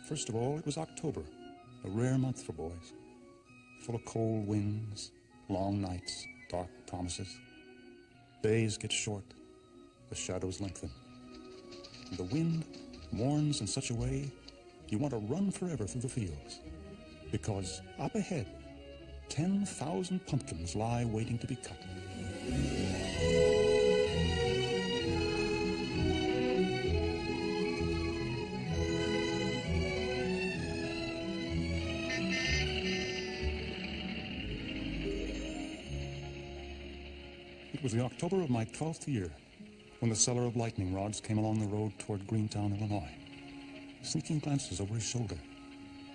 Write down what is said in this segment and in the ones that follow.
First of all, it was October, a rare month for boys. Full of cold winds, long nights, dark promises. Days get short, the shadows lengthen. And the wind warns in such a way you want to run forever through the fields. Because up ahead, 10,000 pumpkins lie waiting to be cut. It was the October of my 12th year when the seller of lightning rods came along the road toward Greentown, Illinois. Sneaking glances over his shoulder.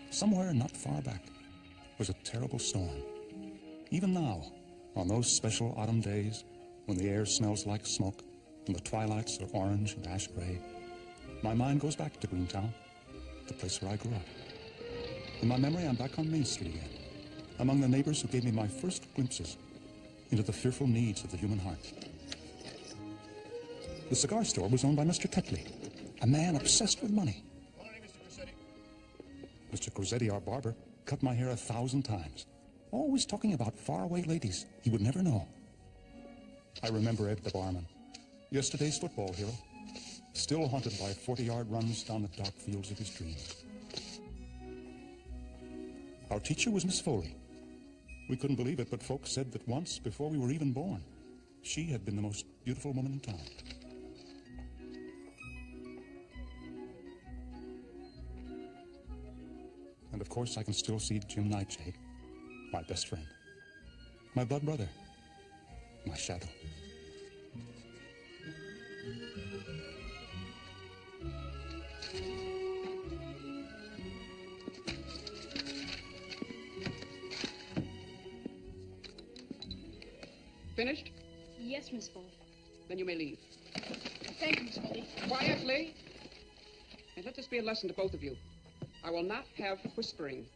Somewhere not far back was a terrible storm. Even now, on those special autumn days when the air smells like smoke and the twilights are orange and ash gray, my mind goes back to Greentown, the place where I grew up. In my memory, I'm back on Main Street again, among the neighbors who gave me my first glimpses into the fearful needs of the human heart. The cigar store was owned by Mr. Tetley, a man obsessed with money. Morning, Mr. Crissetti. Mr. Crissetti, our barber, cut my hair 1,000 times, always talking about faraway ladies he would never know. I remember Ed the barman, yesterday's football hero, still haunted by 40-yard runs down the dark fields of his dreams. Our teacher was Miss Foley. We couldn't believe it, but folks said that once, before we were even born, she had been the most beautiful woman in town. And of course, I can still see Jim Nightshade, my best friend, my blood brother, my shadow. Finished? Yes, Miss Foley. Then you may leave. Thank you, Miss Foley. Quietly. And let this be a lesson to both of you. I will not have whispering.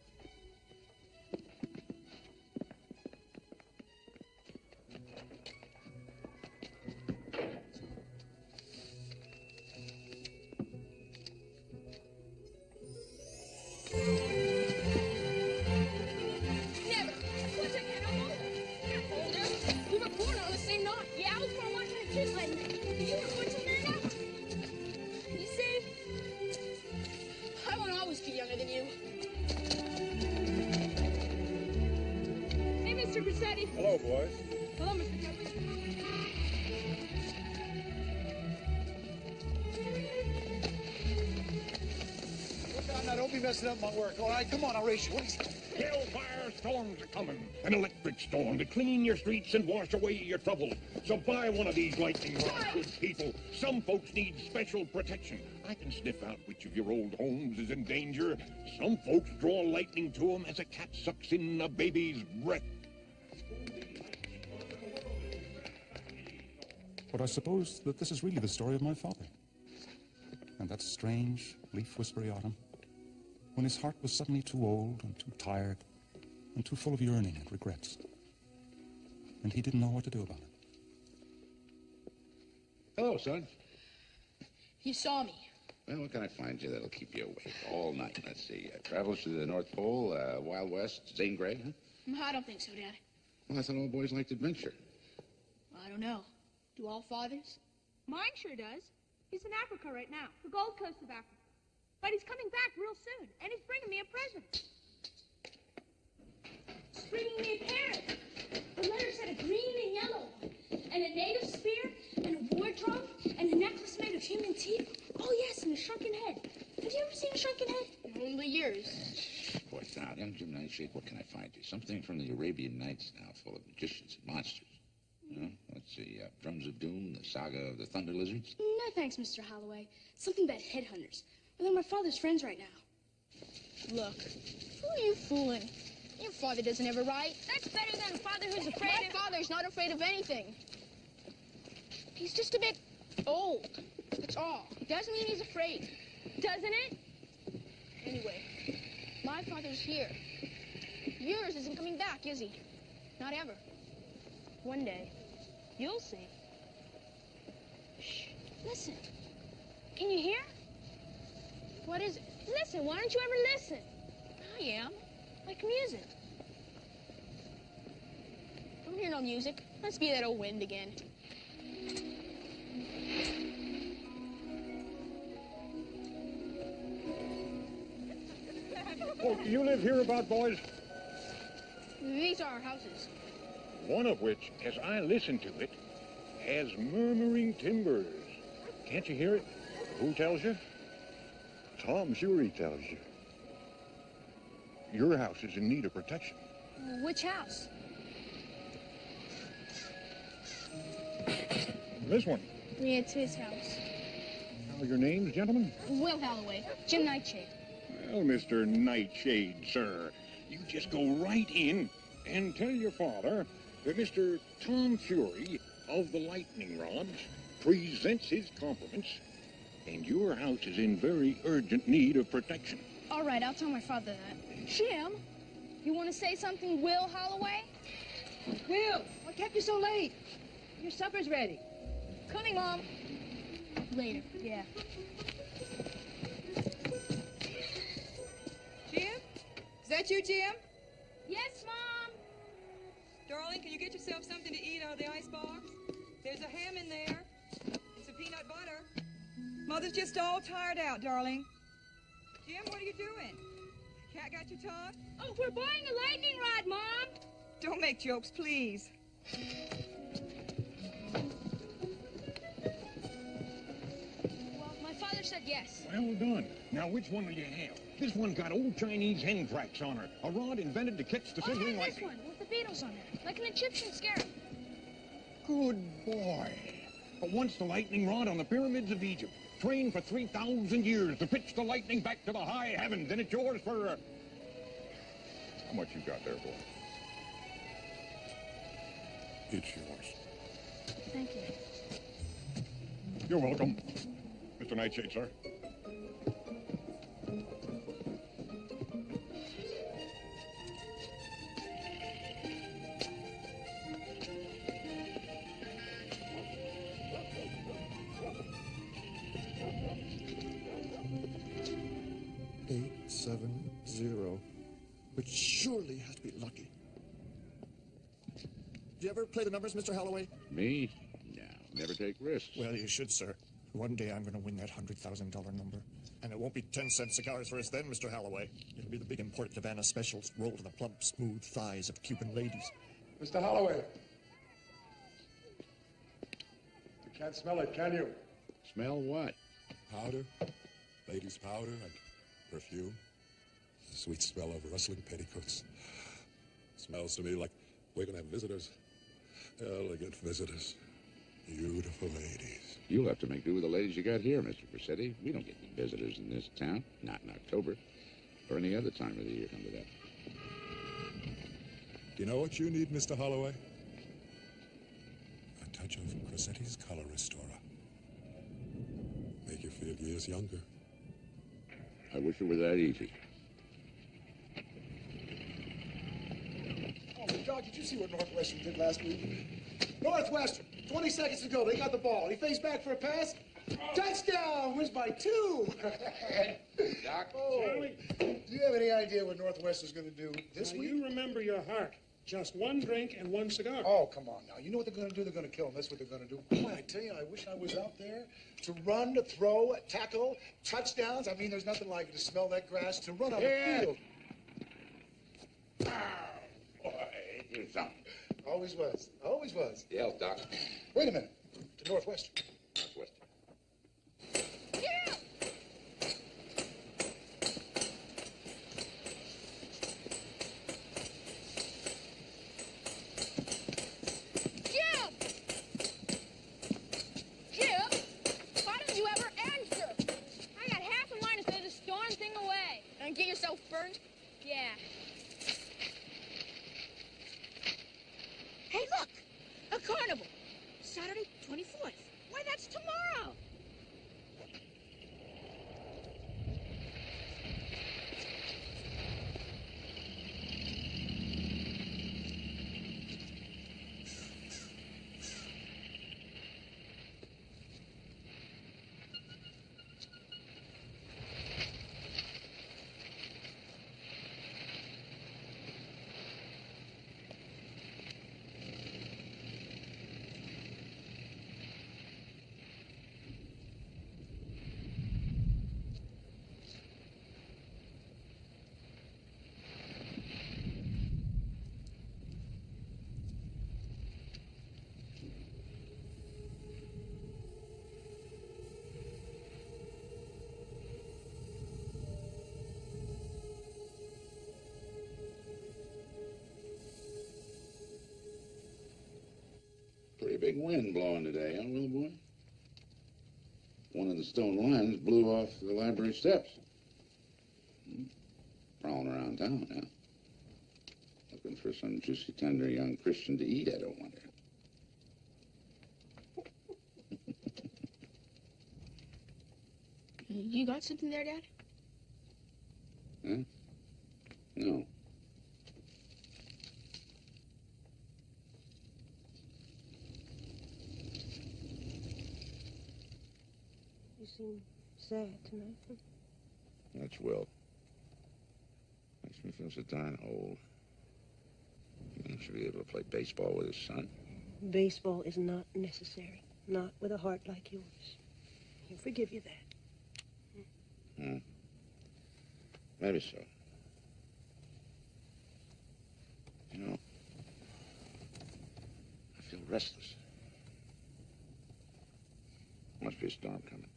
Hello, boys. Hello, Mr. Tetley. Look out now, don't be messing up my work. All right, come on, I'll race you. What is it? Hellfire storms are coming. An electric storm to clean your streets and wash away your trouble. So buy one of these lightning rods, good people. Some folks need special protection. I can sniff out which of your old homes is in danger. Some folks draw lightning to them as a cat sucks in a baby's breath. But I suppose that this is really the story of my father. And that strange, leaf-whispery autumn, when his heart was suddenly too old and too tired and too full of yearning and regrets. And he didn't know what to do about it. Hello, son. You saw me. Well, what can I find you that'll keep you awake all night? Let's see. Travels to the North Pole, Wild West, Zane Grey, huh? I don't think so, Dad. Well, I thought all boys liked adventure. I don't know. Do all fathers? Mine sure does. He's in Africa right now, the Gold Coast of Africa. But he's coming back real soon, and he's bringing me a present. He's bringing me a parrot. The letters had a green and yellow one, and a native spear, and a war drum, and a necklace made of human teeth. Oh, yes, and a shrunken head. Have you ever seen a shrunken head? Only yours. Boy, now, young Jim Nightshade, what can I find you? Something from the Arabian Nights now, full of magicians and monsters. You know, let's see, Drums of Doom, the Saga of the Thunder Lizards. No, thanks, Mr. Holloway. Something about headhunters. Well, they're my father's friends right now. Look, who are you fooling? Your father doesn't ever write. That's better than a father who's afraid My father's not afraid of anything. He's just a bit old. That's all. It doesn't mean he's afraid. doesn't it? Anyway, my father's here. Yours isn't coming back, is he? Not ever. One day, you'll see. Shh, listen. Can you hear? What is it? Listen, why don't you ever listen? I am. Like music. Don't hear no music. Must be that old wind again. Oh, do you live hereabout, boys? These are our houses. One of which, as I listen to it, has murmuring timbers. Can't you hear it? Who tells you? Tom Fury tells you. Your house is in need of protection. Which house? This one. Yeah, it's his house. How are your names, gentlemen? Will Holloway. Jim Nightshade. Well, Mr. Nightshade, sir, you just go right in and tell your father that Mr. Tom Fury of the Lightning Rods presents his compliments, and your house is in very urgent need of protection. All right, I'll tell my father that. Jim, you want to say something, Will Holloway? Will, what kept you so late? Your supper's ready. Coming, Mom. Later, yeah. Jim? Is that you, Jim? Yes, Mom. Darling, can you get yourself something to eat out of the icebox? There's a ham in there and some peanut butter. Mother's just all tired out, darling. Jim, what are you doing? Cat got your tongue? Oh, we're buying a lightning rod, Mom. Don't make jokes, please. Well, my father said yes. Well done. Now, which one will you have? This one's got old Chinese hen tracks on her. A rod invented to catch the sizzling this lightning. one with the beetles on it, like an Egyptian scarab. Good boy. But once the lightning rod on the pyramids of Egypt, trained for 3,000 years to pitch the lightning back to the high heavens, and it's yours for, How much you got there, boy? It's yours. Thank you. You're welcome, Mr. Nightshade, sir. $870, which surely has to be lucky. Do you ever play the numbers, Mr. Holloway? Me? No, never take risks. Well, you should, sir. One day I'm going to win that $100,000 number. And it won't be 10-cent cigars for us then, Mr. Holloway. It'll be the big imported Havana specials rolled in the plump, smooth thighs of Cuban ladies. Mr. Holloway. You can't smell it, can you? Smell what? Powder, ladies' powder, and perfume. The sweet smell of rustling petticoats. Smells to me like we're going to have visitors. Elegant visitors. Beautiful ladies. You'll have to make do with the ladies you got here, Mr. Persetti. We don't get any visitors in this town. Not in October. Or any other time of the year, come to that. Do you know what you need, Mr. Holloway? A touch of Crosetti's Color Restorer. Make you feel years younger. I wish it were that easy. Oh, Doc, did you see what Northwestern did last week? Northwestern, 20 seconds to go. They got the ball. He faced back for a pass. Touchdown! Wins by 2. Doc? Oh, do you have any idea what Northwestern's going to do this week? You remember your heart. Just one drink and one cigar. Oh, come on now. You know what they're going to do? They're going to kill him. That's what they're going to do. Boy, I tell you, I wish I was out there to run, to throw, tackle, touchdowns. I mean, there's nothing like it to smell that grass, to run on the field. Oh, boy, here's something. Always was. Always was. Yeah, Doc. Wait a minute. To Northwestern. Northwestern. Get yourself burnt? Yeah. Hey, look! A carnival. Saturday, 24th. Why, that big wind blowing today, huh, little boy? One of the stone lions blew off the library steps. Prowling around town, huh? Looking for some juicy, tender young Christian to eat, I don't wonder. You got something there, Dad? Huh? No. You seem sad tonight. That's Will. Makes me feel so darn old. He should be able to play baseball with his son. Baseball is not necessary. Not with a heart like yours. He'll forgive you that. Maybe so. You know, I feel restless. Must be a storm coming.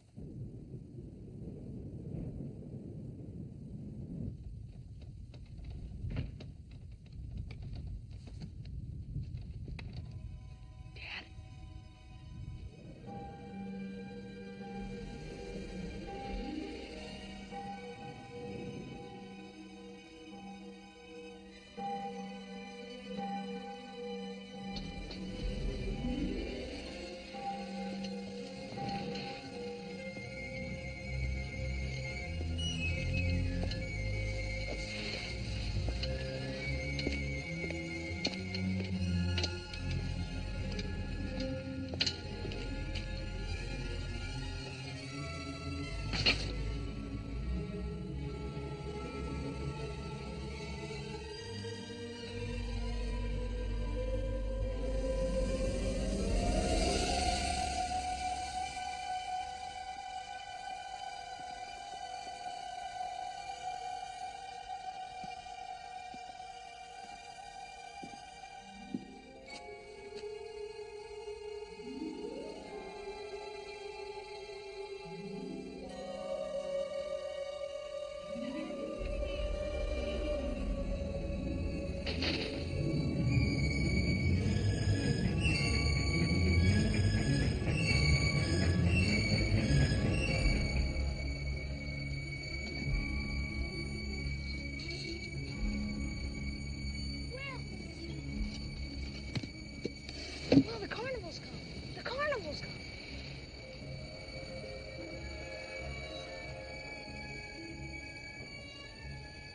Well, the carnival's come. The carnival's come.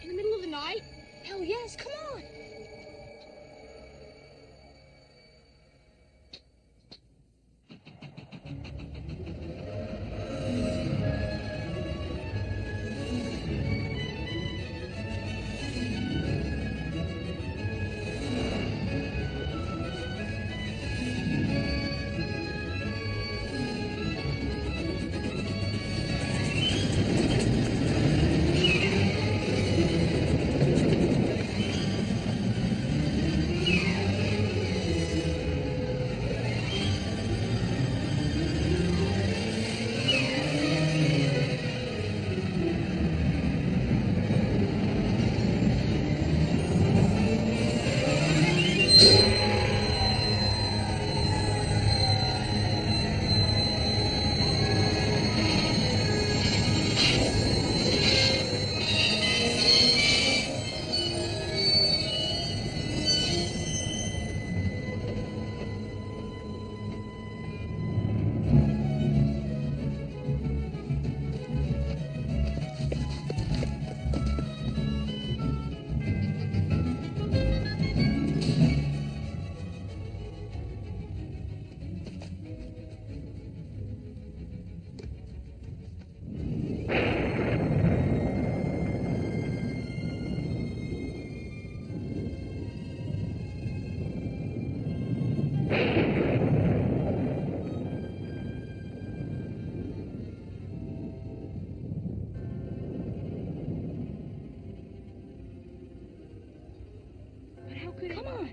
In the middle of the night? Hell yes, come on. Come on.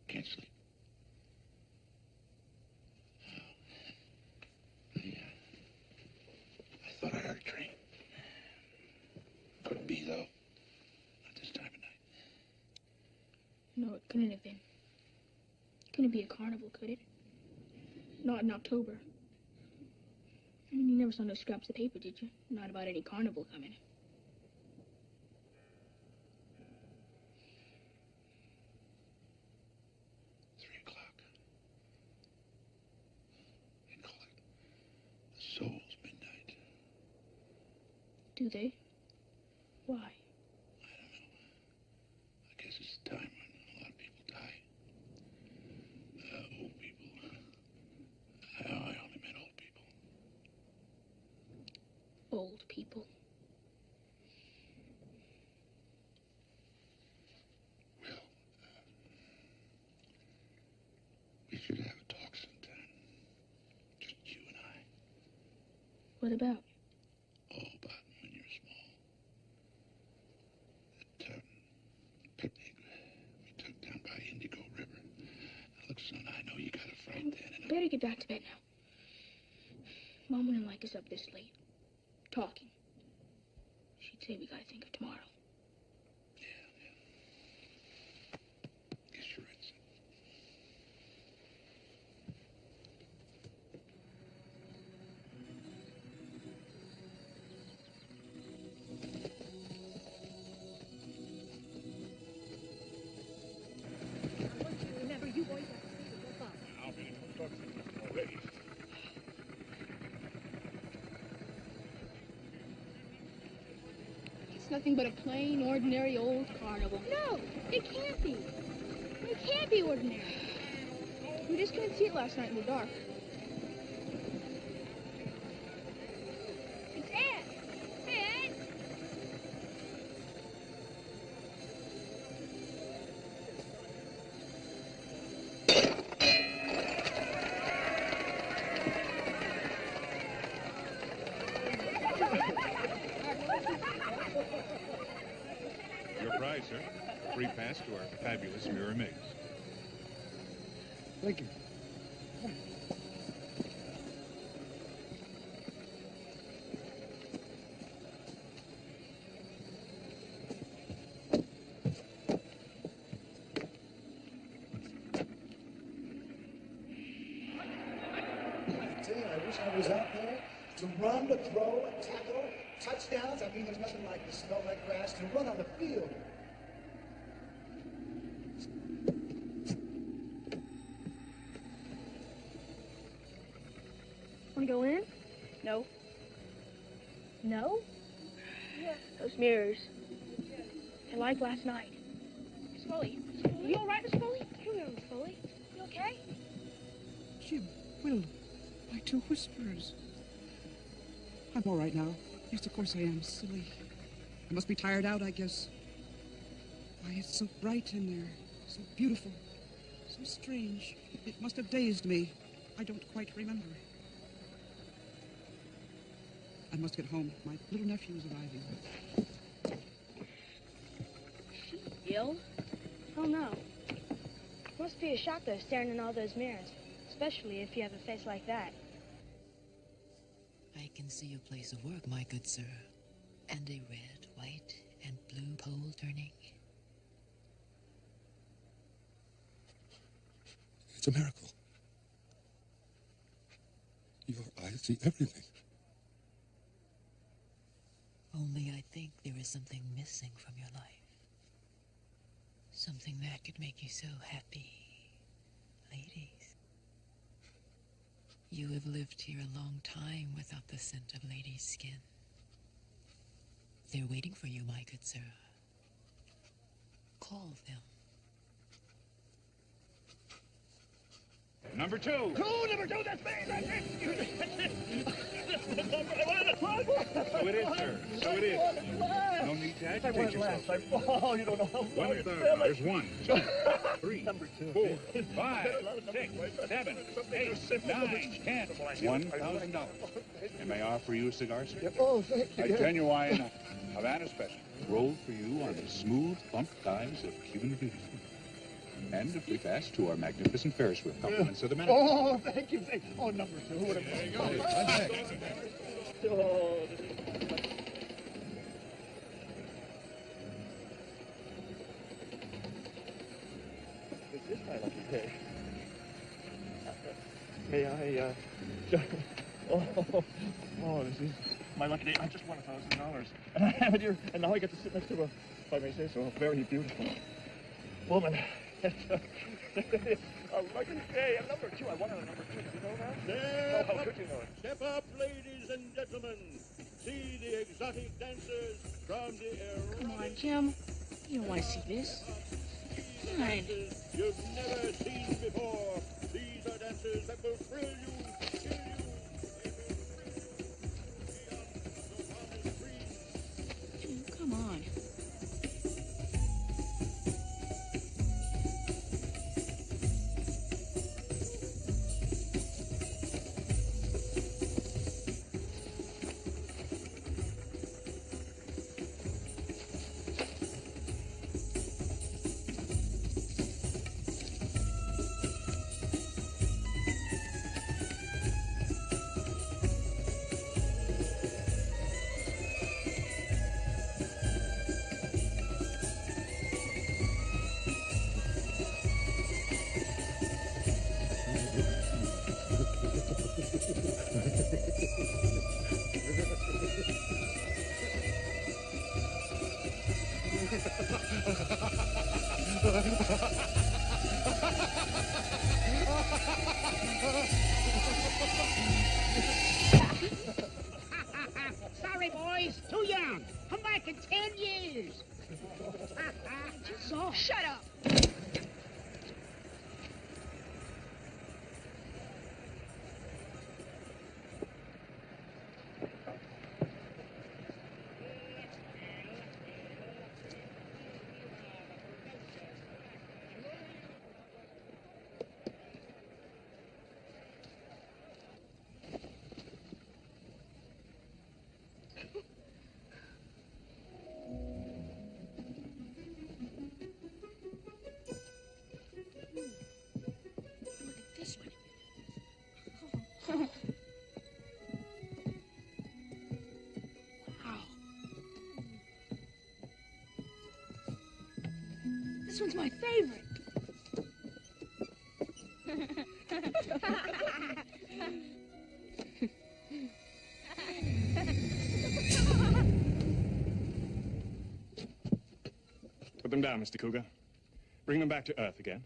Can't sleep. I thought I heard a train. Couldn't be, though. Not this time of night. No, it couldn't have been. Couldn't be a carnival, could it? Not in October. I mean, you never saw no scraps of paper, did you? Not about any carnival coming. Soul's midnight. Do they? Why? I guess it's the time when a lot of people die. Old people. I only meant old people. Old people. Well, we should have a talk sometime. Just you and I. What about? Oh, about when you were small. That picnic we took down by Indigo River. Now, look, son, I know you got a fright then. And Better get back to bed now. Mom wouldn't like us up this late. Talking. She'd say we gotta think of tomorrow. Guess you're right, son. Remember, you boys have to stay with your father. I'll be in touch already. It's nothing but a plain, ordinary old carnival. No, it can't be. It can't be ordinary. We just couldn't see it last night in the dark. It's Ed! Hey, Ed! Your prize, sir. Free pass to our fabulous mirror maze. Thank you. I wish I was out there to run, to throw, tackle, touchdowns. I mean, there's nothing like to smell that grass, to run on the field. Want to go in? No. No? Yeah. Those mirrors. They're like last night. Miss Foley. Are you all right, Miss Foley? Here, Miss Foley. You okay? Jim, Will, my two whisperers. I'm all right now. Yes, of course I am. Silly. I must be tired out, I guess. Why, it's so bright in there. So beautiful. So strange. It must have dazed me. I don't quite remember. I must get home. My little nephew is arriving. Ill? Oh, no. Must be a shock, though, staring in all those mirrors. Especially if you have a face like that. I can see a place of work, my good sir. And a red, white, and blue pole turning. It's a miracle. Your eyes see everything. Only I think there is something missing from your life. Something that could make you so happy. Ladies. You have lived here a long time without the scent of ladies' skin. They're waiting for you, my good sir. Call them. Number 2. Cool, number 2, that's me, that's it. That's the number I wanted. So it is, sir. So it is. No need to agitate yourself. Oh, you don't know how $1,000. There's 1, 2, 3, 4, 5, 6, 7, 8, 9, 10. $1,000. And may I offer you a cigar, sir? Oh, thank you. A genuine Havana special, rolled for you on the smooth, plump thighs of Cuban beauty. And a free pass to our magnificent Ferris wheel. Compliments of the manager. Oh, thank you. Oh, number 2. There you go. Oh, this is my lucky day. May I, oh, this is my lucky day. I just won $1,000. And I have it here, and now I get to sit next to a, if I may say so, a very beautiful woman. A lucky day. And number 2, I won on number 2. Did you know that? How could you know it? Step up, ladies and gentlemen. See the exotic dancers from the Come on, Jim. You don't want to see this. Fine. You've never seen before. These are dancers that will thrill you, kill you. Jim, come on. Sorry, boys. Too young. Come back in 10 years. Shut up. This one's my favorite. Put them down, Mr. Cougar. Bring them back to Earth again.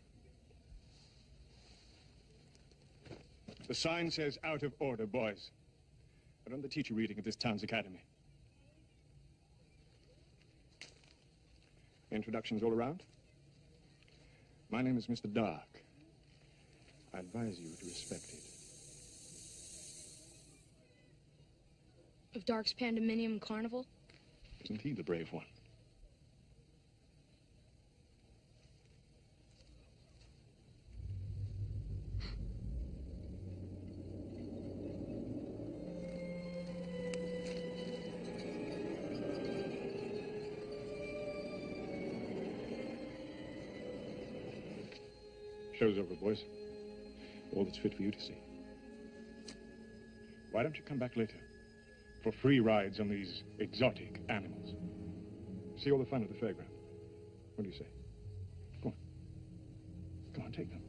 The sign says out of order, boys. I run the teacher reading at this town's academy. Introductions all around? My name is Mr. Dark. I advise you to respect it. Of Dark's Pandemonium Carnival? Isn't he the brave one? Show's over, boys. All that's fit for you to see. Why don't you come back later for free rides on these exotic animals? See all the fun at the fairground. What do you say? Go on. Come on, take them.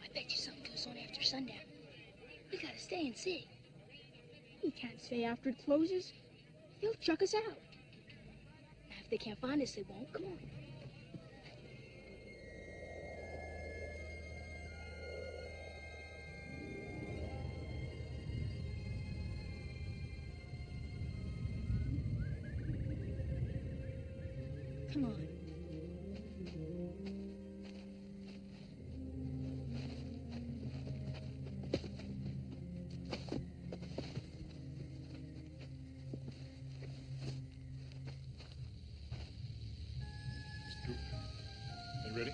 I bet you something goes on after sundown. We gotta stay and see. You can't stay after it closes. They'll chuck us out. Now, if they can't find us, they won't. Come on. Come on. Are you ready?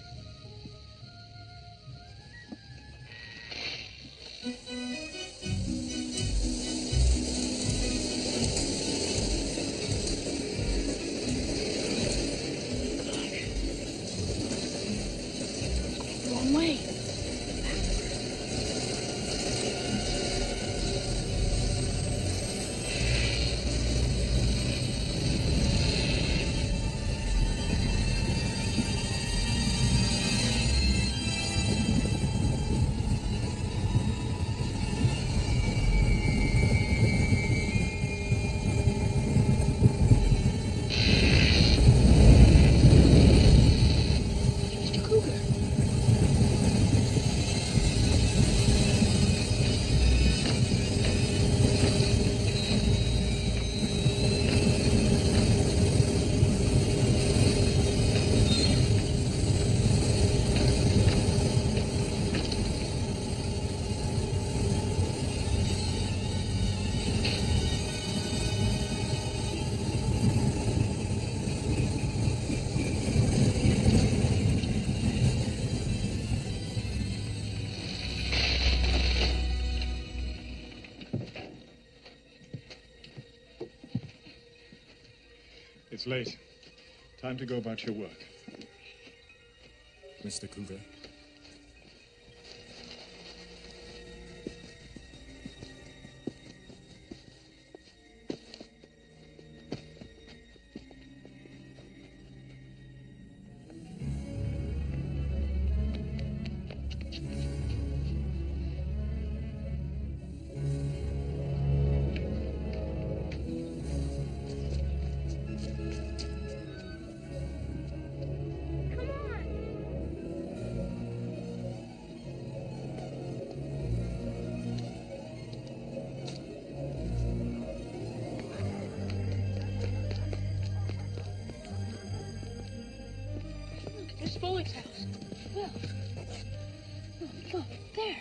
Wrong way. Mr. Cougar. It's late. Time to go about your work. Mr. Cougar. There's Foley's house. Well, look, there.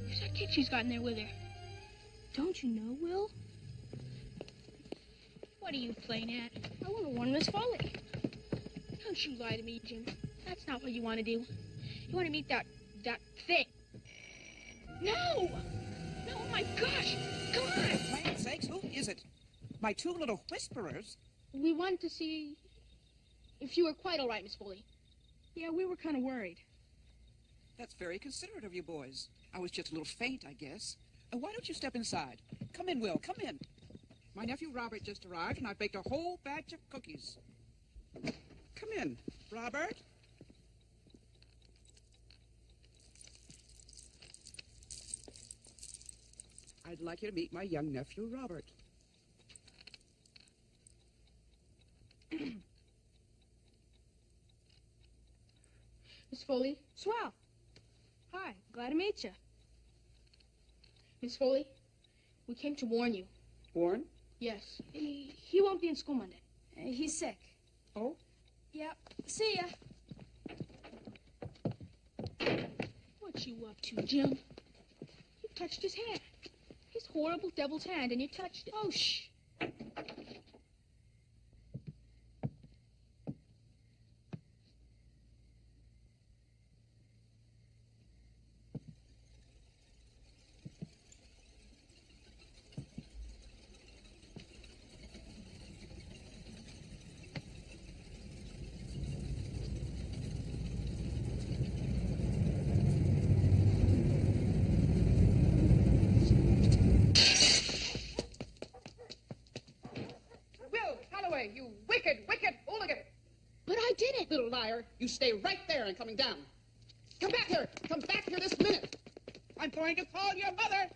There's that kid she's got in there with her. Don't you know, Will? What are you playing at? I want to warn Miss Foley. Don't you lie to me, Jim. That's not what you want to do. You want to meet that thing. No! No, oh my gosh! Come on! For land's sakes, who is it? My two little whisperers? We wanted to see if you were quite all right, Miss Foley. Yeah, we were kind of worried. That's very considerate of you boys. I was just a little faint, I guess. Why don't you step inside? Come in, Will, come in. My nephew Robert just arrived, and I baked a whole batch of cookies. Come in, Robert. I'd like you to meet my young nephew, Robert. Miss Foley? Swell. Hi, glad to meet you. Miss Foley, we came to warn you. Warren? Yes. He won't be in school Monday. He's sick. Oh? Yep. See ya. What you up to, Jim? You touched his hand. His horrible devil's hand, and you touched it. Oh, shh. You wicked, wicked hooligan! But I didn't. Little liar, you stay right there and coming down. Come back here! Come back here this minute! I'm going to call your mother!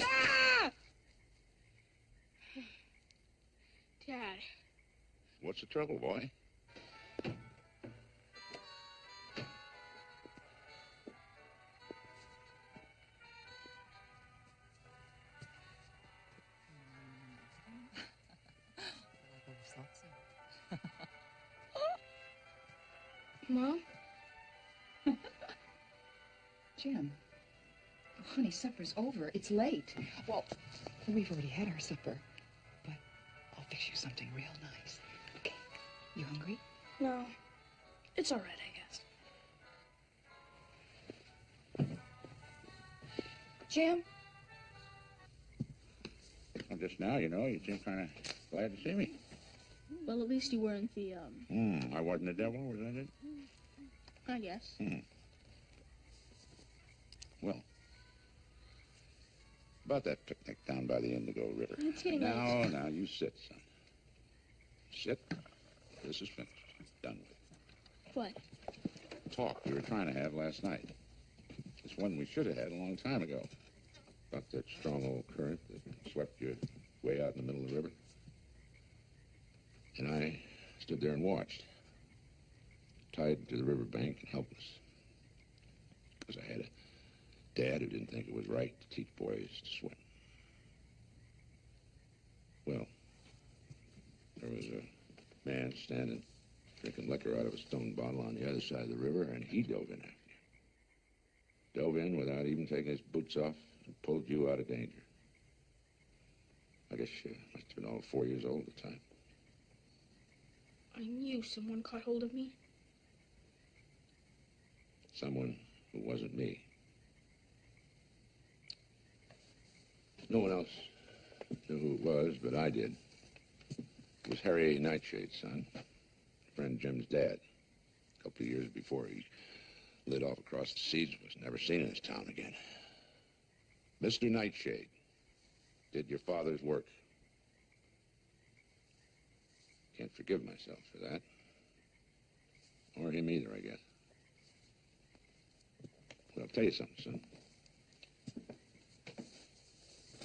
Ah! Dad. What's the trouble, boy? Mom? Jim. Oh, honey, supper's over. It's late. Well, we've already had our supper. But I'll fix you something real nice. Okay. You hungry? No. It's all right, I guess. Jim? Well, just now, you know, you seem kind of glad to see me. Well, at least you weren't the, I wasn't the devil, was that it? I guess. Well, about that picnic down by the Indigo River. It's getting late. Now, you sit, son. Sit. This is finished. Done with. What? Talk you were trying to have last night. It's one we should have had a long time ago. About that strong old current that swept you way out in the middle of the river. And I stood there and watched. Tied to the riverbank and helpless. Because I had a dad who didn't think it was right to teach boys to swim. Well, there was a man standing, drinking liquor out of a stone bottle on the other side of the river, and he dove in after you. Dove in without even taking his boots off and pulled you out of danger. I guess you must have been all 4 years old at the time. I knew someone caught hold of me. Someone who wasn't me. No one else knew who it was, but I did. It was Harry Nightshade's son, friend Jim's dad. A couple of years before he lit off across the seas and was never seen in this town again. Mr. Nightshade did your father's work. Can't forgive myself for that. Or him either, I guess. Well, I'll tell you something, son.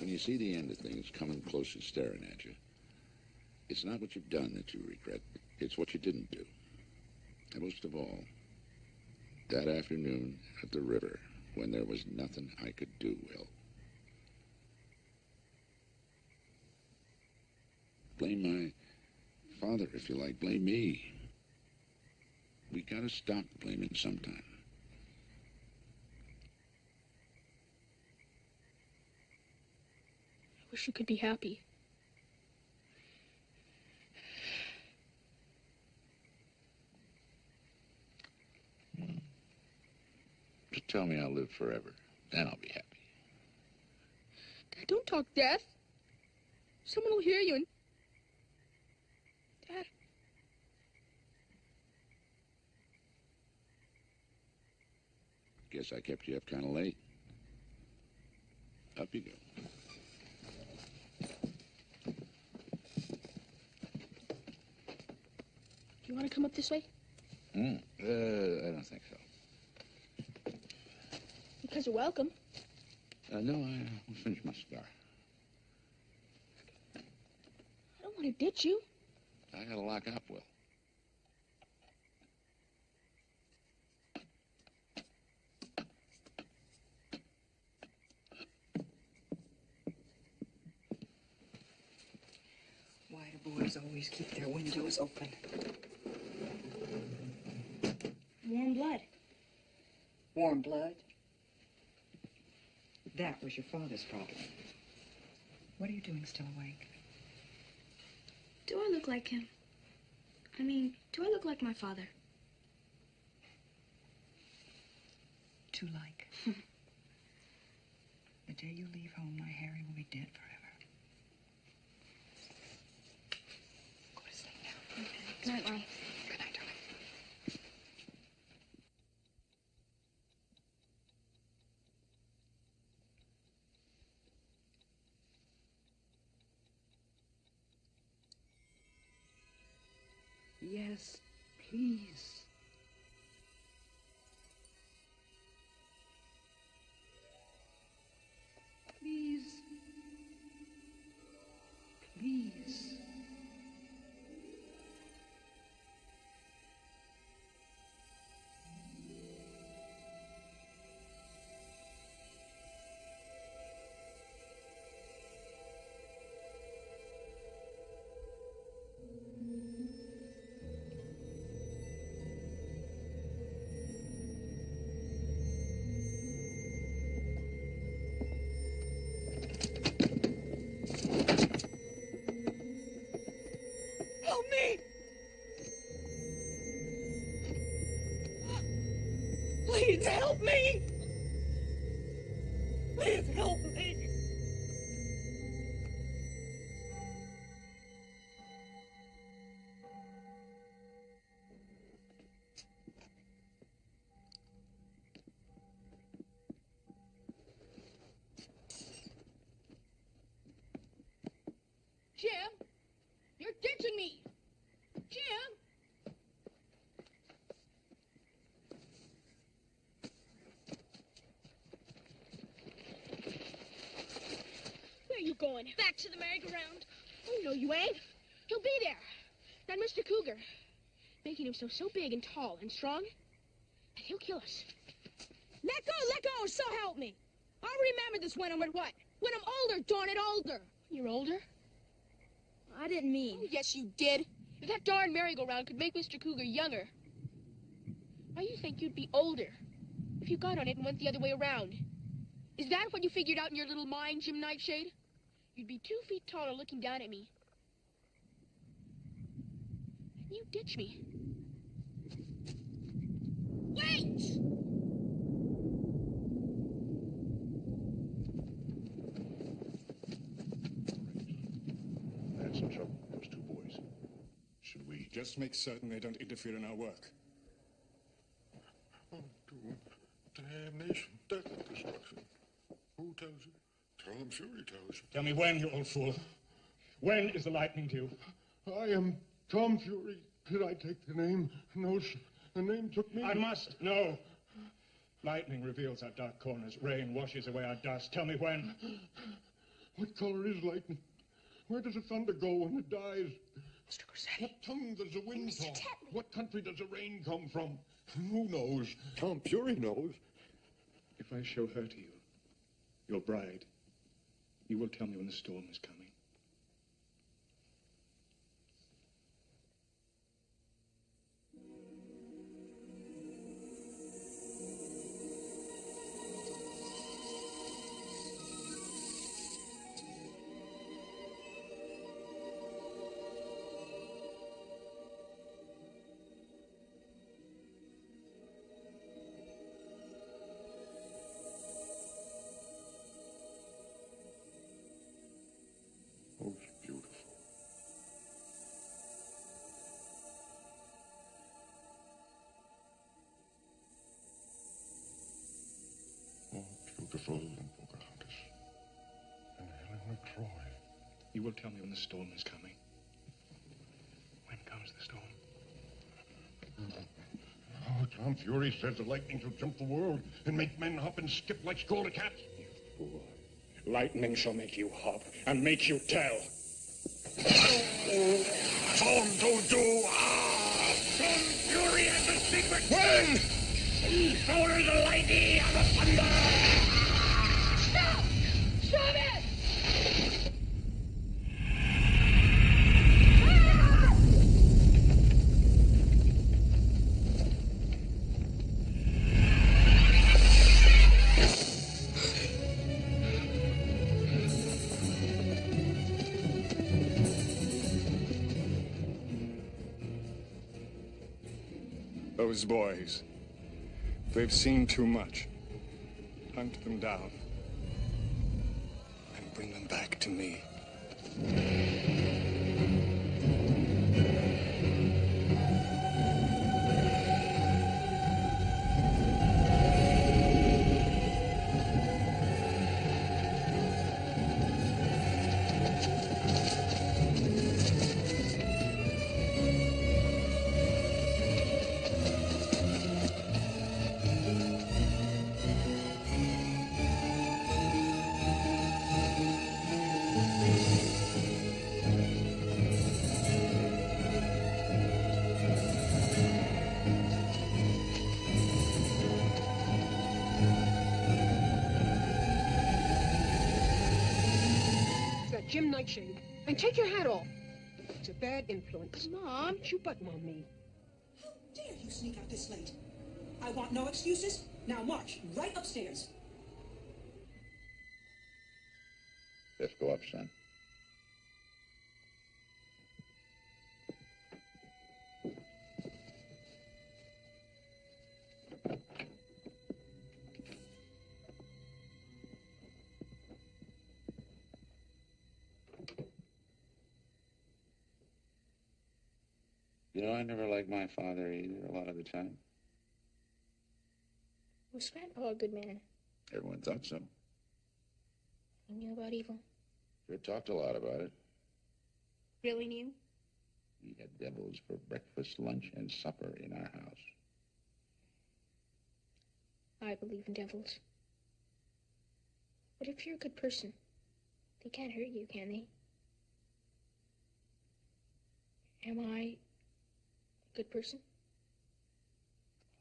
When you see the end of things coming close and staring at you, it's not what you've done that you regret. It's what you didn't do. And most of all, that afternoon at the river when there was nothing I could do, Will. Blame my father if you like. Blame me. We gotta stop blaming sometime. I wish you could be happy. Just tell me I'll live forever. Then I'll be happy. Dad, don't talk death. Someone will hear you and... Dad. Guess I kept you up kind of late. Up you go. Do you want to come up this way? I don't think so. Because you're welcome. No, I'll finish my cigar. I don't want to ditch you. I gotta lock up, Will. Why do boys always keep their windows open? Warm blood. Warm blood? That was your father's problem. What are you doing still awake? Do I look like him? I mean, do I look like my father? Too like. The day you leave home, my Harry will be dead forever. Go to sleep now. Okay. Good night, Mom. Good night, darling. Yes, please. Please. Please. help me! Please help me! Jim, you're ditching me. Jim. Where are you going? Back to the merry-go-round. Oh, no, you ain't. He'll be there. That Mr. Cougar. Making himself so big and tall and strong that he'll kill us. Let go, so help me. I'll remember this when I'm what? When I'm older, darn it, older. You're older? I didn't mean. Oh, yes, you did. If that darn merry-go-round could make Mr. Cougar younger, why, you think you'd be older if you got on it and went the other way around. Is that what you figured out in your little mind, Jim Nightshade? You'd be 2 feet taller looking down at me. And you ditch me. Wait! That's the trouble, those two boys. Should we just make certain they don't interfere in our work? Oh, damnation, death and destruction. Who tells you? Tom Fury tells you. Tell me when, you old fool. When is the lightning due? I am Tom Fury. Did I take the name? No, sir. The name took me. I must know. Lightning reveals our dark corners. Rain washes away our dust. Tell me when. What color is lightning? Where does the thunder go when it dies? Mr. Kozak. What tongue does the wind talk? What country does the rain come from? Who knows? Tom Fury knows. If I show her to you, your bride, you will tell me when the storm is coming. Oh, it's beautiful. Oh, beautiful and Pocahontas. And Helen of Troy. You will tell me when the storm is coming. When comes the storm? Oh, Tom Fury says the lightning shall jump the world and make men hop and skip like scolded cats. You fool. Lightning shall make you hop and make you tell. Tom told you, Tom Fury has the secret. When? He shoulders the lightning and the thunder. Stop! Stop it! Those boys, they've seen too much. Hunt them down and bring them back to me. Jim Nightshade, and take your hat off. It's a bad influence. Mom. Don't you button on me. How dare you sneak out this late? I want no excuses. Now march right upstairs. Let's go up, son. You know, I never liked my father either a lot of the time. Was Grandpa a good man? Everyone thought so. He knew about evil. Sure talked a lot about it. Really knew? He had devils for breakfast, lunch, and supper in our house. I believe in devils. But if you're a good person, they can't hurt you, can they? Am I a good person?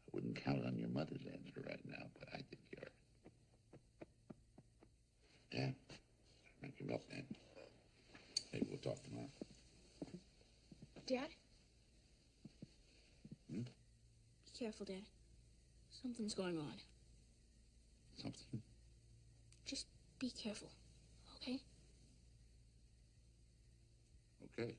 I wouldn't count on your mother's answer right now, but I think you are. Yeah? Drink your milk, then. Maybe we'll talk tomorrow. Dad? Hmm? Be careful, Dad. Something's going on. Something? Just be careful, okay? Okay.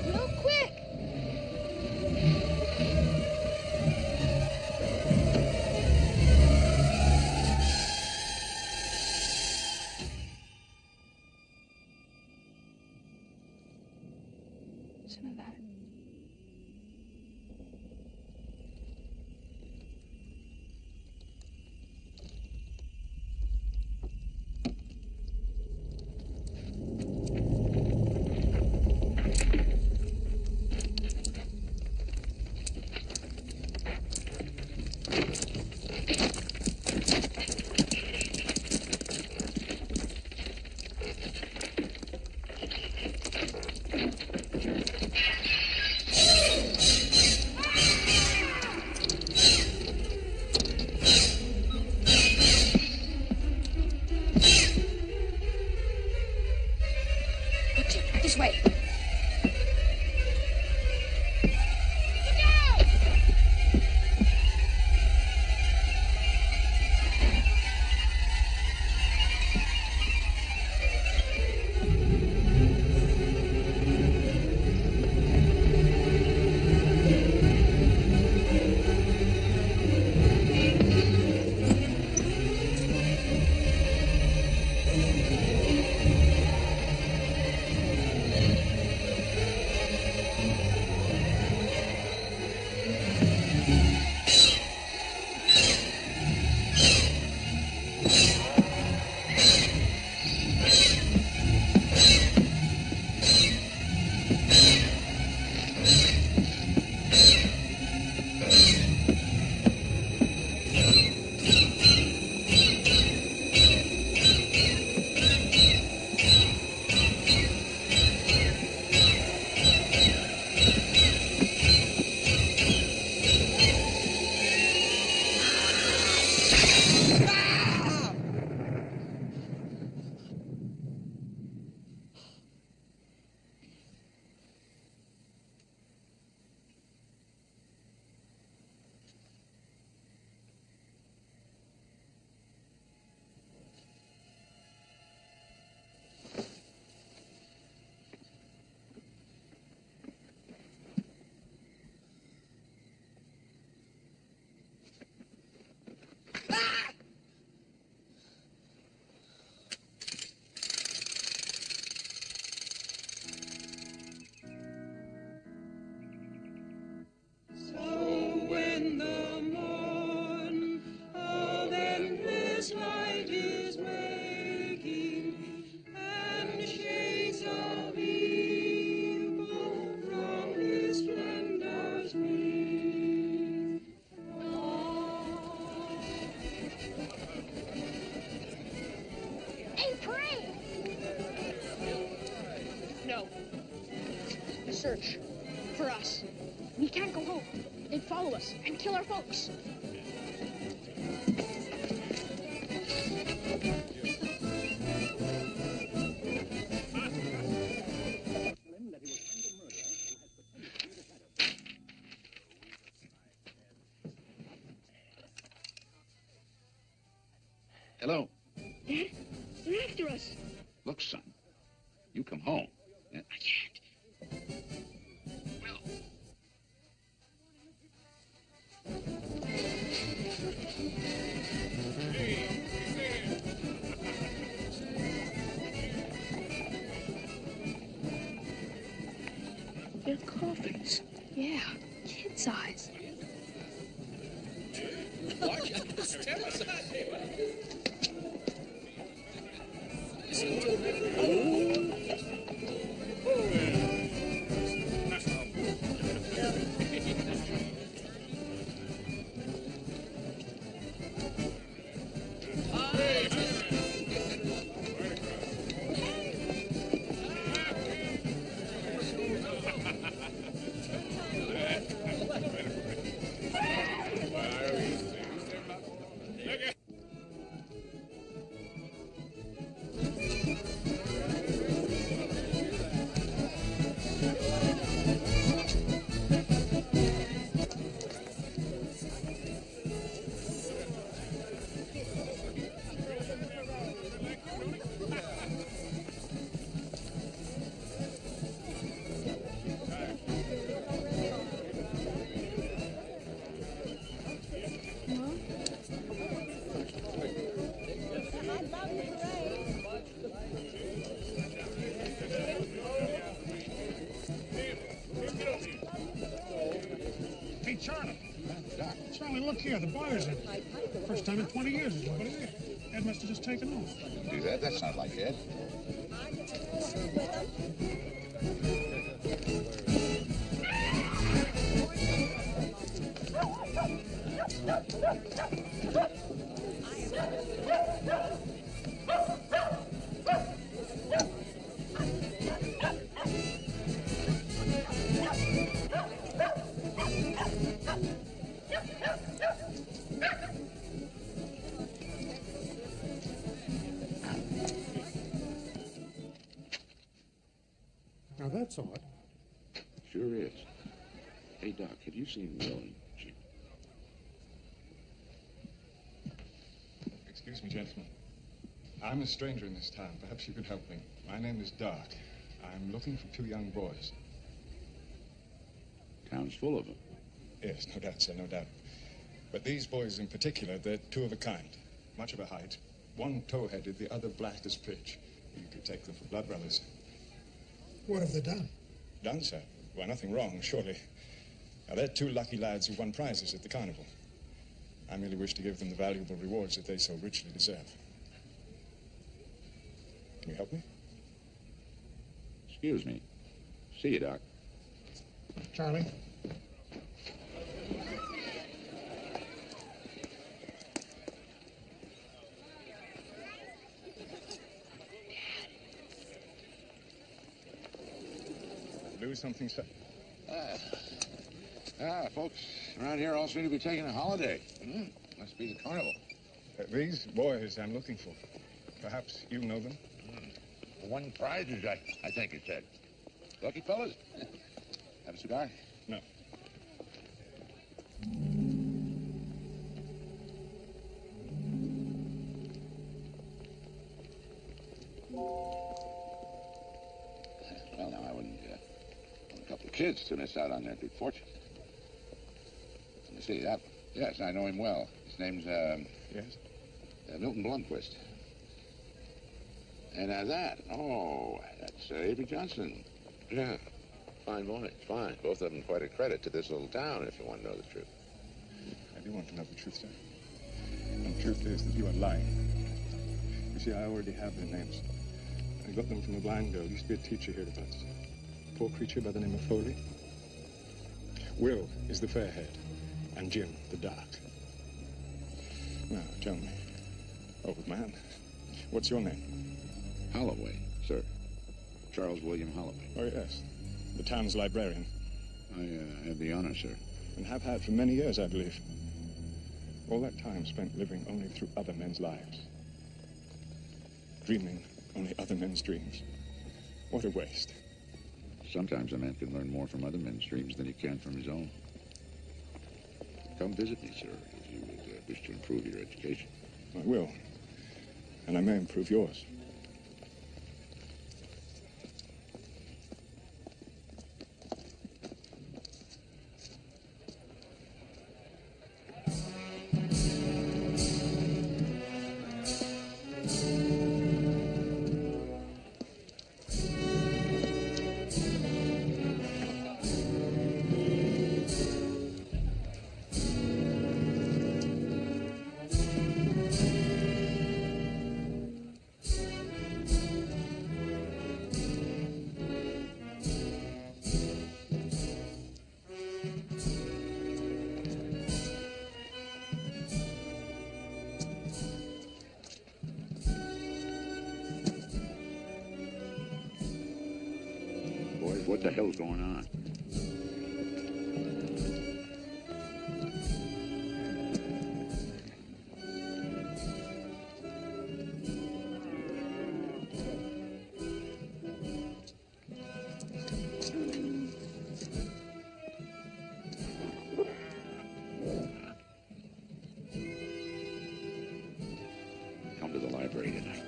Real quick! Some of that. This way. search for us. We can't go home. They'd follow us and kill our folks. Hello. Dad, they're after us. Look, son, you come home. I can't. They're coffins. Yeah, kid size. Watch out. Step aside. Hey, Charlie. Charlie, look here. The boiler's in. First time in 20 years there's nobody there. Ed must have just taken off. Do that? That's not like Ed. Now that's odd. Sure is. Hey, Doc, have you seen Will and Jim? Excuse me, gentlemen. I'm a stranger in this town. Perhaps you could help me. My name is Doc. I'm looking for two young boys. Town's full of them. Yes, no doubt, sir, no doubt. But these boys in particular, they're two of a kind. Much of a height. One tow-headed, the other black as pitch. You could take them for blood brothers. What have they done? Done, sir? Why, nothing wrong, surely. Now, they're two lucky lads who won prizes at the carnival. I merely wish to give them the valuable rewards that they so richly deserve. Can you help me? Excuse me. See you, Doc. Charlie. Lose something, sir? Folks around here all seem to be taking a holiday. Must be the carnival. These boys I'm looking for. Perhaps you know them? Won prizes, I think it said. Lucky fellas. Have a cigar? No. Well, now, I wouldn't want a couple of kids to miss out on their good fortune. Let me see, that one. Yes, I know him well. His name's, Yes? Milton Blomquist. And that's Avery Johnson. Yeah, fine boys, fine. Both of them quite a credit to this little town, if you want to know the truth. I do want to know the truth, sir. And the truth is that you are lying. You see, I already have their names. I got them from a blind girl. Used to be a teacher hereabouts. Poor creature by the name of Foley. Will is the fair-haired, and Jim the dark. Now, tell me, old man, what's your name? Holloway, sir. Charles William Holloway. Oh, yes. the town's librarian. I have the honor, sir. And have had for many years, I believe. All that time spent living only through other men's lives. Dreaming only other men's dreams. What a waste. Sometimes a man can learn more from other men's dreams than he can from his own. Come visit me, sir, if you would wish to improve your education. I will. And I may improve yours. What the hell's going on? Come to the library tonight.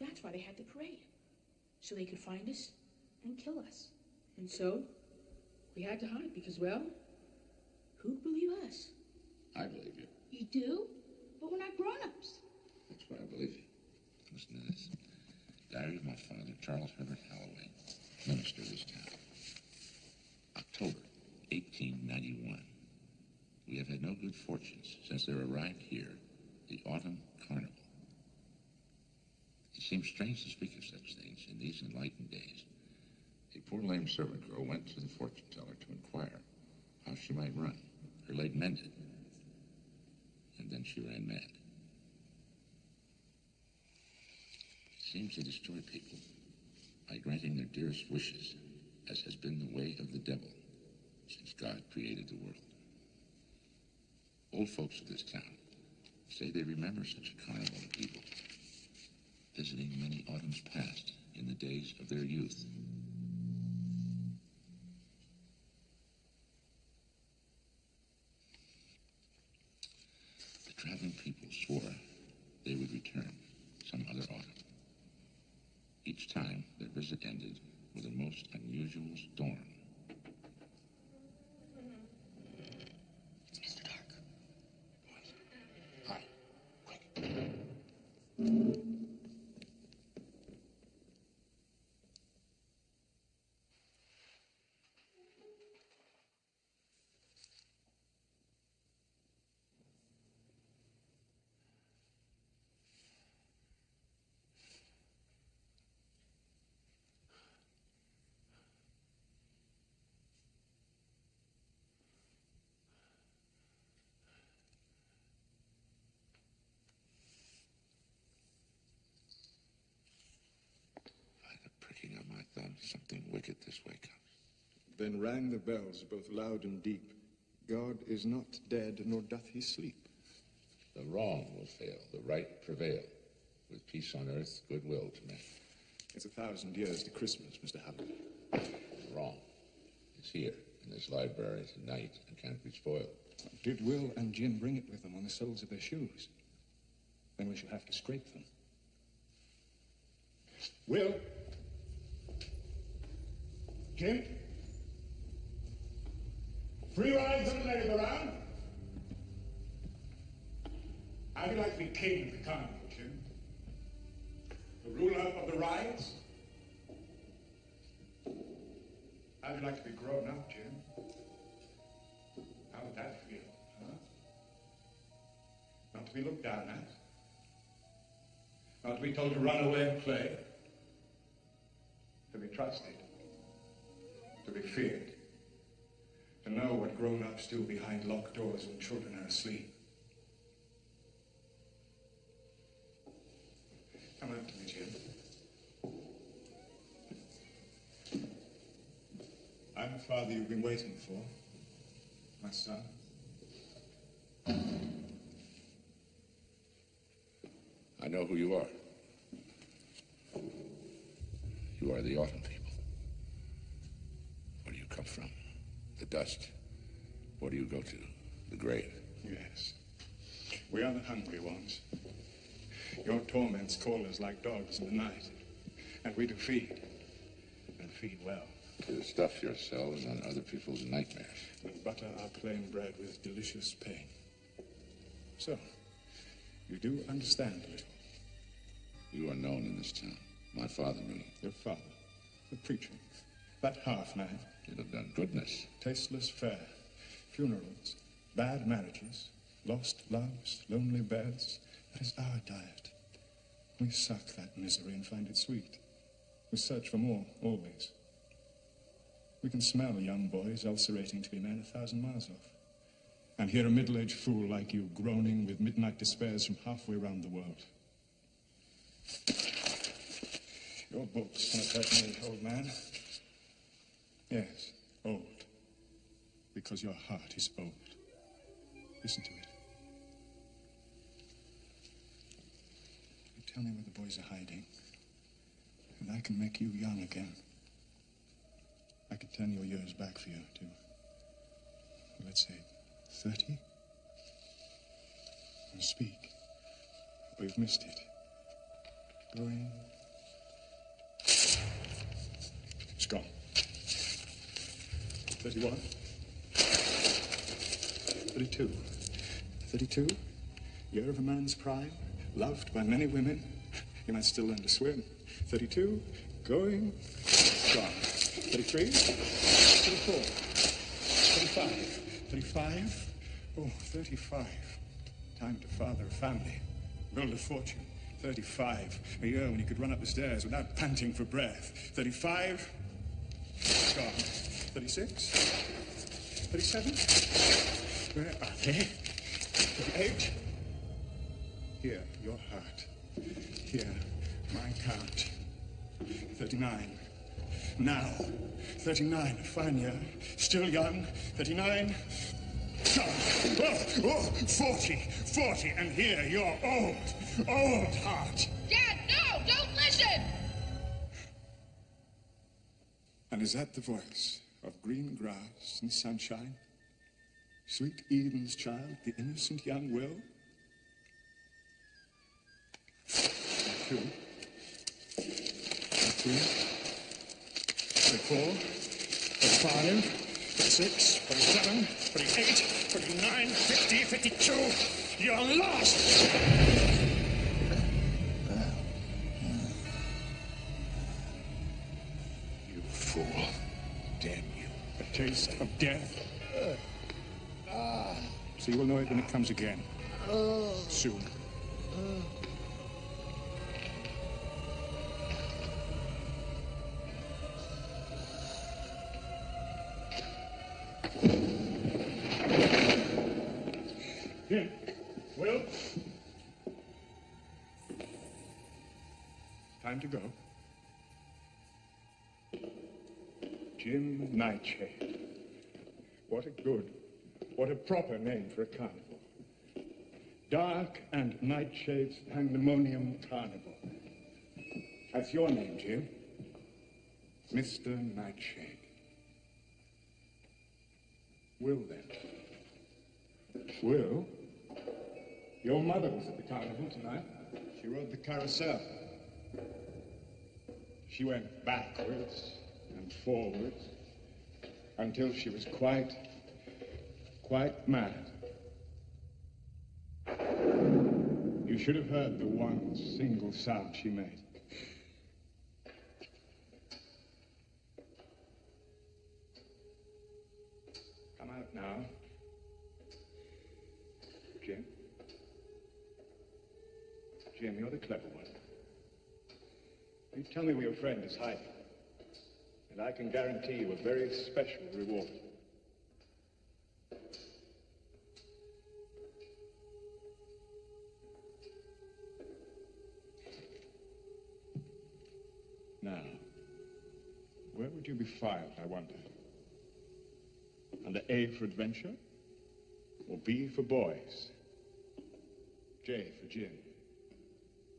That's why they had the parade. So they could find us and kill us. And so, we had to hide because, well, who'd believe us? I believe you. You do? But we're not grown-ups. That's why I believe you. Listen to this. Diary of my father, Charles Herbert Halloway, minister of this town. October 1891. We have had no good fortunes since there arrived here the autumn carnival. It seems strange to speak of such things in these enlightened days. A poor lame servant girl went to the fortune teller to inquire how she might run. Her leg mended. And then she ran mad. It seems they destroy people by granting their dearest wishes, as has been the way of the devil since God created the world. Old folks of this town say they remember such a carnival of evil, visiting many autumns past in the days of their youth. The traveling people swore they would return some other autumn. Each time, their visit ended with a most unusual storm. It's Mr. Dark. Hi, quick. Something wicked this way comes. Then rang the bells both loud and deep. God is not dead, nor doth he sleep. The wrong will fail, the right prevail, with peace on earth, goodwill to men. It's 1,000 years to Christmas, Mr. Halloway. The wrong is here, in this library tonight, and can't be spoiled. Did Will and Jim bring it with them on the soles of their shoes? Then we shall have to scrape them. Will? Jim? Free rides on the merry-go-round? How'd you like to be king of the carnival, Jim? The ruler of the rides? How'd you like to be grown up, Jim? How would that feel, huh? Not to be looked down at. Not to be told to run away and play. To be trusted. To be feared. To know what grown-ups do behind locked doors when children are asleep. Come out to me, Jim. I'm the father you've been waiting for, my son. I know who you are. You are the autumn people. Where do you come from? The dust. Where do you go to? The grave. Yes. We are the hungry ones. Your torments call us like dogs in the night. And we do feed. And feed well. To stuff yourselves on other people's nightmares. And butter our plain bread with delicious pain. So, you do understand a little. You are known in this town. My father knew you. Your father, the preacher, that half-man. You'd have done goodness. Tasteless fare, funerals, bad marriages, lost loves, lonely beds. That is our diet. We suck that misery and find it sweet. We search for more, always. We can smell young boys ulcerating to be men 1,000 miles off. And hear a middle-aged fool like you groaning with midnight despairs from halfway around the world. Your books have hurt me, old man. Yes, old. Because your heart is old. Listen to it. You tell me where the boys are hiding, and I can make you young again. I can turn your years back for you to, let's say, 30. And speak. We've missed it. Going. It's gone. 31. 32. 32. Year of a man's prime. Loved by many women. You might still learn to swim. 32. Going. Gone. 33. 34. 35. 35. Oh, 35. Time to father a family. Build a fortune. 35. A year when you could run up the stairs without panting for breath. 35. Gone. 36. 37. Where are they? 38. Here, your heart. Here, my count. 39. Now. 39. A fine year. Still young. 39. Gone. Oh, 40. 40. And here, your old. Old heart. Dad, no! Don't listen! And is that the voice of green grass and sunshine? Sweet Eden's child, the innocent young will? 2. 3. 34. 35. 36. 37. 38. 39. 50. 52. You're lost! You fool. Damn you. A taste of death. So you will know it when it comes again. Soon. Jim. Will. Time to go. Jim Nightshade. What a good, what a proper name for a carnival. Dark and Nightshade's Pandemonium Carnival. That's your name, Jim. Mr. Nightshade. Will, then. Will? Your mother was at the carnival tonight. She rode the carousel. She went backwards and forwards until she was quite mad. You should have heard the one single sound she made. Come out now. Jim. Jim, you're the clever one. You tell me where your friend is hiding, and I can guarantee you a very special reward. Now, where would you be filed, I wonder? Under A for adventure, or B for boys? J for Jim,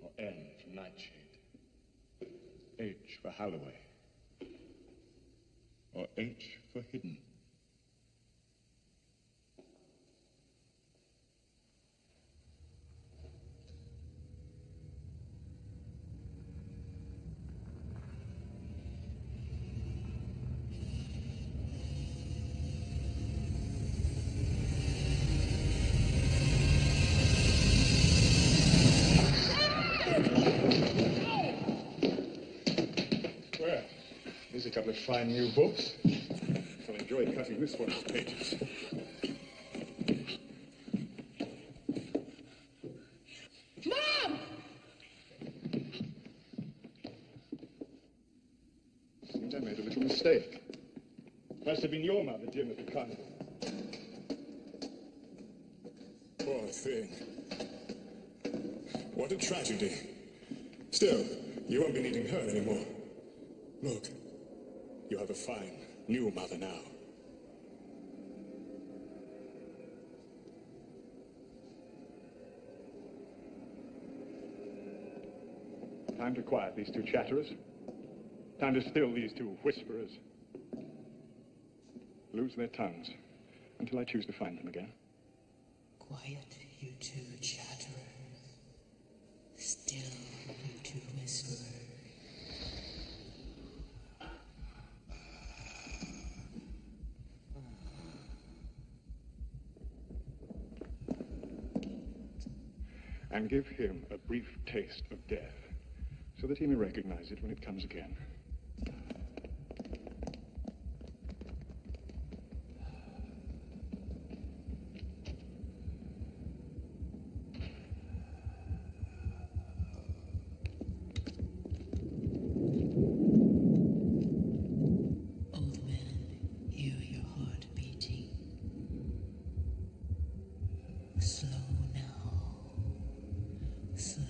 or N for Nightshade? H for Holloway, or H for Hidden? Here's a couple of fine new books. I'll enjoy cutting this one's pages. Mom! Seems I made a little mistake. Must have been your mother, Jim, at the carnival. Poor thing. What a tragedy. Still, you won't be needing her anymore. Look, you have a fine, new mother now. Time to quiet these two chatterers. Time to still these two whisperers. Lose their tongues until I choose to find them again. Quiet, you two chatterers. Still, you two whisperers. And give him a brief taste of death, so that he may recognize it when it comes again. Old man, hear your heart beating. Slow now. Slower.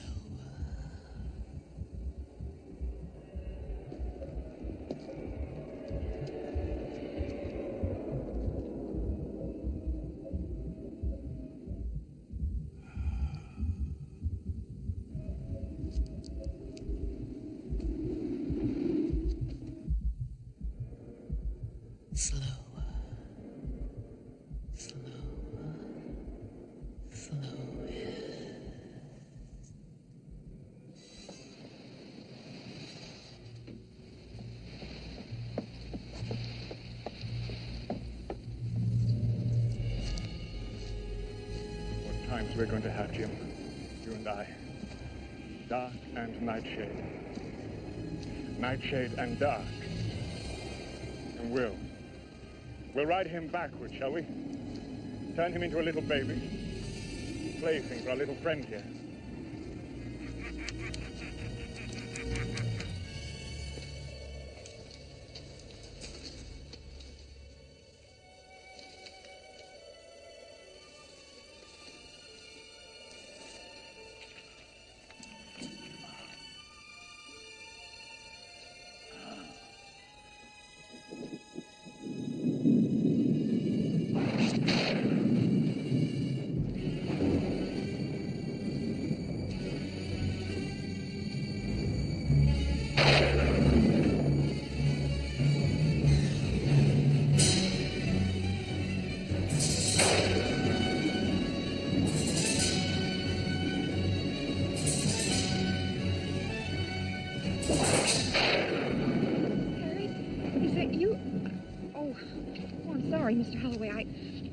Slower. What times we're going to have, Jim. You and I. Dark and Nightshade. Nightshade and dark. And we'll ride him backwards, shall we? Turn him into a little baby. Plaything for our little friend here. sorry, Mr. Holloway.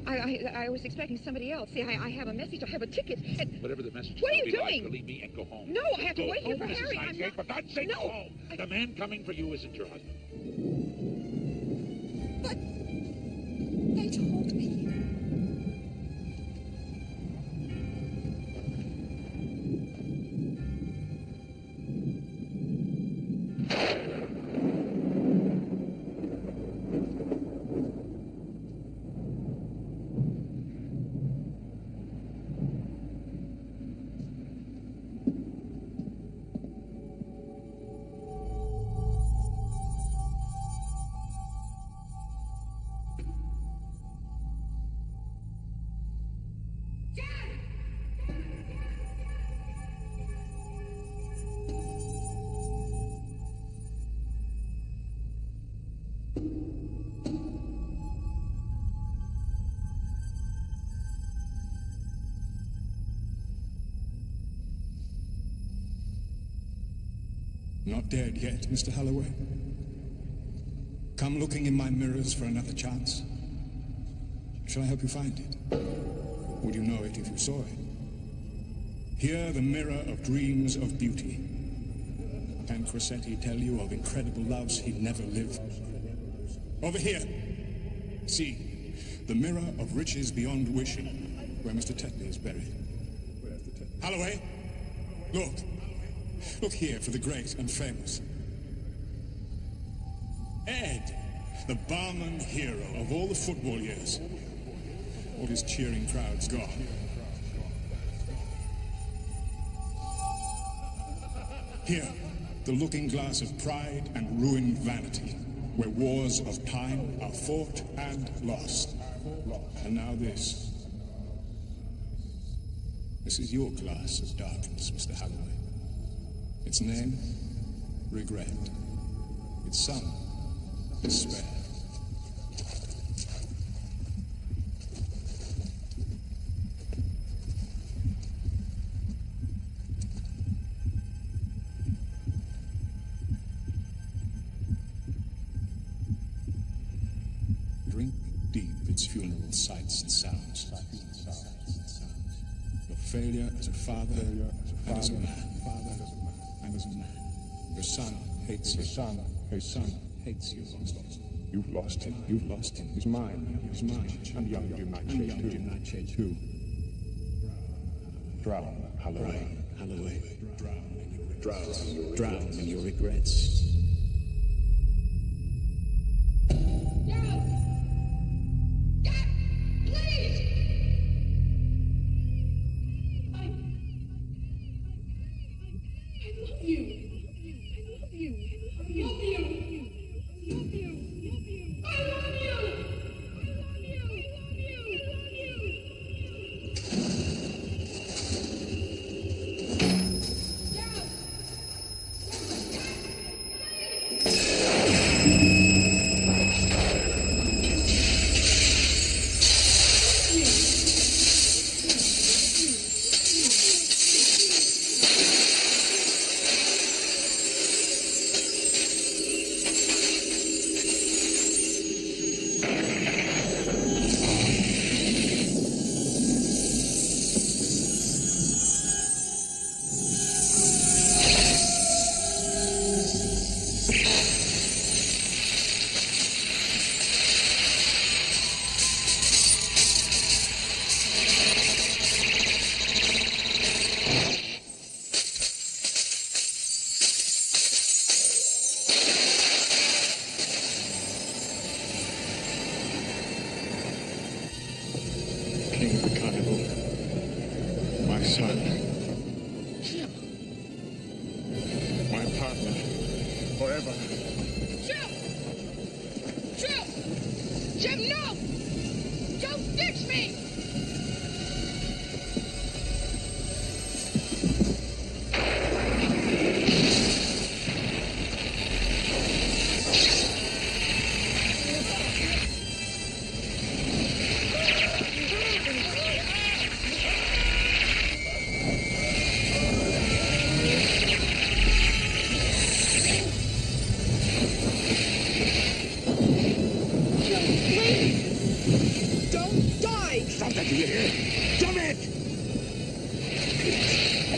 I was expecting somebody else. See, I have a message. I have a ticket. And Whatever the message what are you be doing? Like, believe me and go home. No, I have to wait here for Mrs. Harry. Nightshade, I'm not... For God's sake, no, go home. The man coming for you isn't your husband. But they told me. Not dead yet, Mr. Holloway. Come looking in my mirrors for another chance. Shall I help you find it? Would you know it if you saw it? Here, the mirror of dreams of beauty. Can Crosetti tell you of incredible loves he'd never lived? Over here. See, the mirror of riches beyond wishing, where Mr. Tetley is buried. Holloway, look. Look here for the great and famous. Ed, the barman hero of all the football years. All his cheering crowds gone. Here, the looking glass of pride and ruined vanity, where wars of time are fought and lost. And now this. This is your glass of darkness, Mr. Holloway. Its name, regret. Its sum, despair. Drink deep its funeral sights and sounds. Your failure as a father and as a man. Your son hates you. Your son hates you. You've lost him. You've lost him. He's mine. He's mine. And young 𝐤𝐤𝐞𝐿 too. Drown, Holloway. Holloway. Drown in your regrets.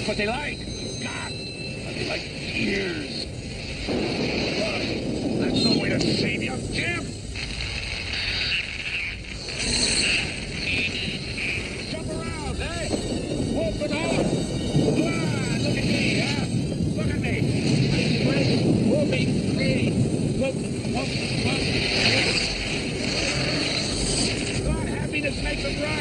What they like. God, they like years. That's no way to save you, Jim. Jump around, eh? Open up. Look at me, huh? Look at me. Move me, please. God, happiness makes them run.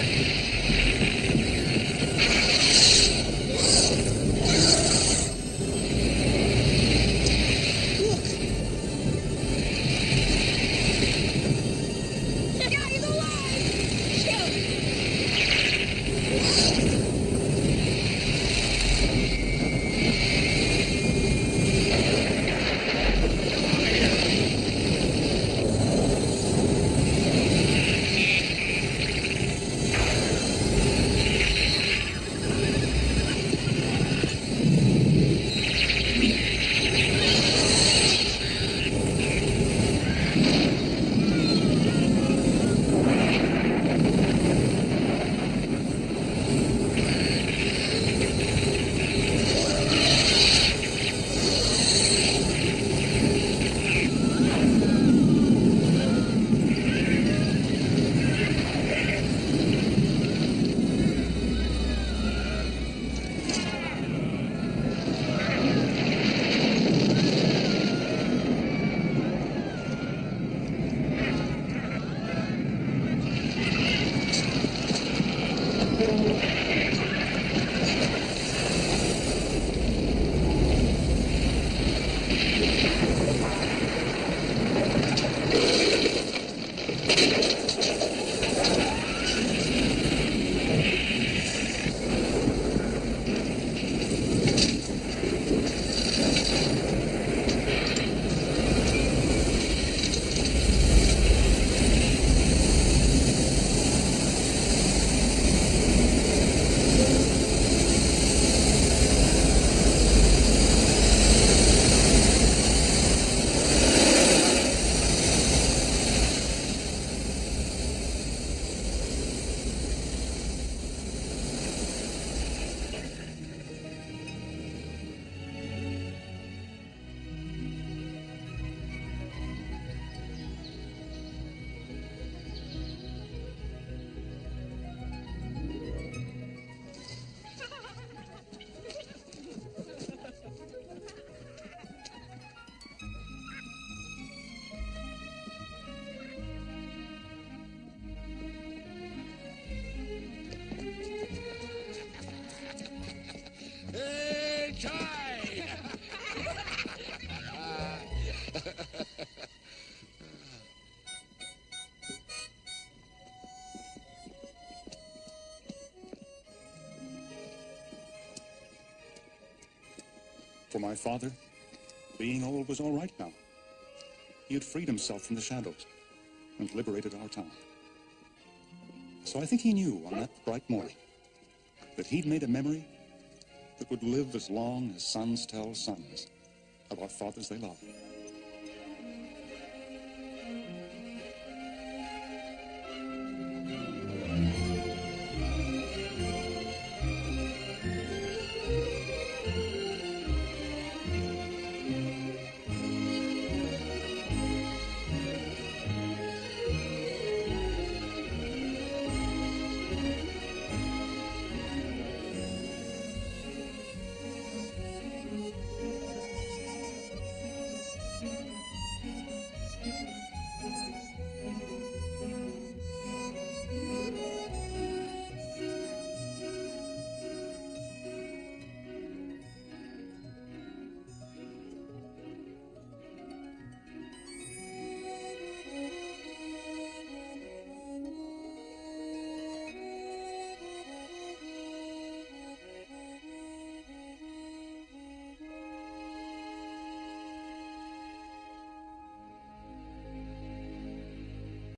For my father, being old was all right now. He had freed himself from the shadows and liberated our town. So I think he knew on that bright morning that he'd made a memory that would live as long as sons tell sons about fathers they love.